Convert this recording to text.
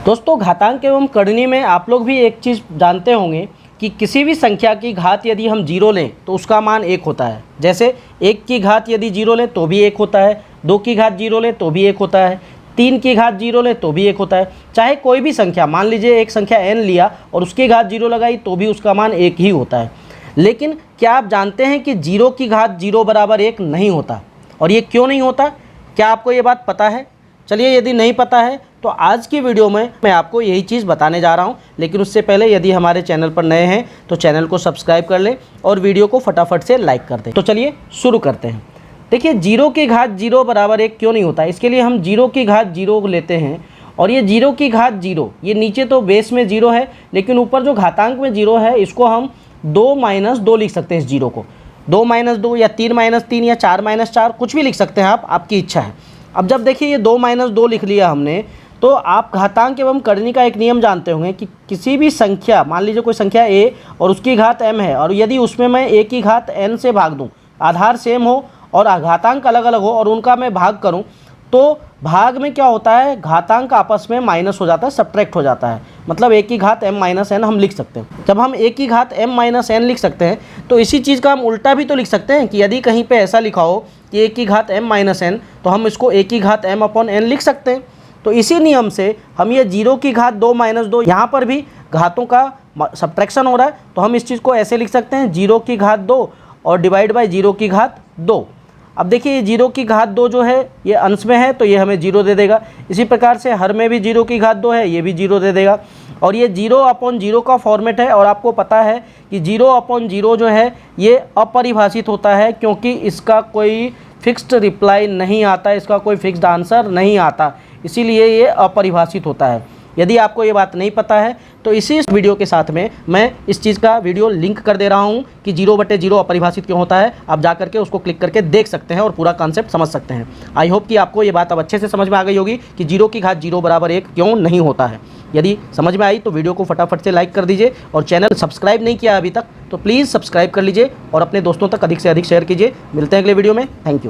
दोस्तों, घातांक एवं करनी में आप लोग भी एक चीज़ जानते होंगे कि किसी भी संख्या की घात यदि हम जीरो लें तो उसका मान 1 होता है। जैसे 1 की घात यदि जीरो लें तो भी 1 होता है, 2 की घात जीरो लें तो भी 1 होता है, 3 की घात जीरो लें तो भी 1 होता है। चाहे कोई भी संख्या, मान लीजिए एक संख्या n लिया और उसकी घात जीरो लगाई तो भी उसका मान 1 ही होता है। लेकिन क्या आप जानते हैं कि जीरो की घात जीरो बराबर 1 नहीं होता? और ये क्यों नहीं होता? क्या आपको ये बात पता है? चलिए, यदि नहीं पता है तो आज की वीडियो में मैं आपको यही चीज़ बताने जा रहा हूं। लेकिन उससे पहले यदि हमारे चैनल पर नए हैं तो चैनल को सब्सक्राइब कर लें और वीडियो को फटाफट से लाइक कर दें। तो चलिए शुरू करते हैं। देखिए, जीरो की घात जीरो बराबर 1 क्यों नहीं होता? इसके लिए हम जीरो की घात जीरो लेते हैं और ये जीरो की घात जीरो, ये नीचे तो बेस में जीरो है लेकिन ऊपर जो घातांक में जीरो है इसको हम 2 - 2 लिख सकते हैं। इस जीरो को 2 - 2 या 3 - 3 या 4 - 4 कुछ भी लिख सकते हैं आप, आपकी इच्छा है। अब जब देखिए ये 2 - 2 लिख लिया हमने, तो आप घातांक एवं करनी का एक नियम जानते होंगे कि किसी भी संख्या, मान लीजिए कोई संख्या a और उसकी घात m है और यदि उसमें मैं a की घात n से भाग दूं, आधार सेम हो और घातांक अलग अलग हो और उनका मैं भाग करूं, तो भाग में क्या होता है, घातांक आपस में माइनस हो जाता है, सब्ट्रैक्ट हो जाता है। मतलब a की घात m - n हम लिख सकते हैं। जब हम a की घात m - n लिख सकते हैं तो इसी चीज़ का हम उल्टा भी तो लिख सकते हैं कि यदि कहीं पे ऐसा लिखा हो कि a की घात m - n तो हम इसको a की घात m/n लिख सकते हैं। तो इसी नियम से हम ये जीरो की घात 2 - 2, यहाँ पर भी घातों का सब्ट्रैक्शन हो रहा है तो हम इस चीज़ को ऐसे लिख सकते हैं, जीरो की घात 2 और डिवाइड बाय जीरो की घात 2। अब देखिए ये जीरो की घात 2 जो है ये अंश में है तो ये हमें जीरो दे देगा। इसी प्रकार से हर में भी जीरो की घात 2 है, ये भी जीरो दे देगा। और ये 0/0 का फॉर्मेट है और आपको पता है कि 0/0 जो है ये अपरिभाषित होता है क्योंकि इसका कोई फिक्स्ड रिप्लाई नहीं आता, इसका कोई फिक्स्ड आंसर नहीं आता, इसीलिए ये अपरिभाषित होता है। यदि आपको ये बात नहीं पता है तो इसी वीडियो के साथ में मैं इस चीज़ का वीडियो लिंक कर दे रहा हूँ कि 0/0 अपरिभाषित क्यों होता है। आप जा करके उसको क्लिक करके देख सकते हैं और पूरा कॉन्सेप्ट समझ सकते हैं। आई होप कि आपको ये बात अब अच्छे से समझ में आ गई होगी कि जीरो की घात जीरो बराबर 1 क्यों नहीं होता है। यदि समझ में आई तो वीडियो को फटाफट से लाइक कर दीजिए और चैनल सब्सक्राइब नहीं किया अभी तक तो प्लीज़ सब्सक्राइब कर लीजिए और अपने दोस्तों तक अधिक से अधिक शेयर कीजिए। मिलते हैं अगले वीडियो में। Thank you.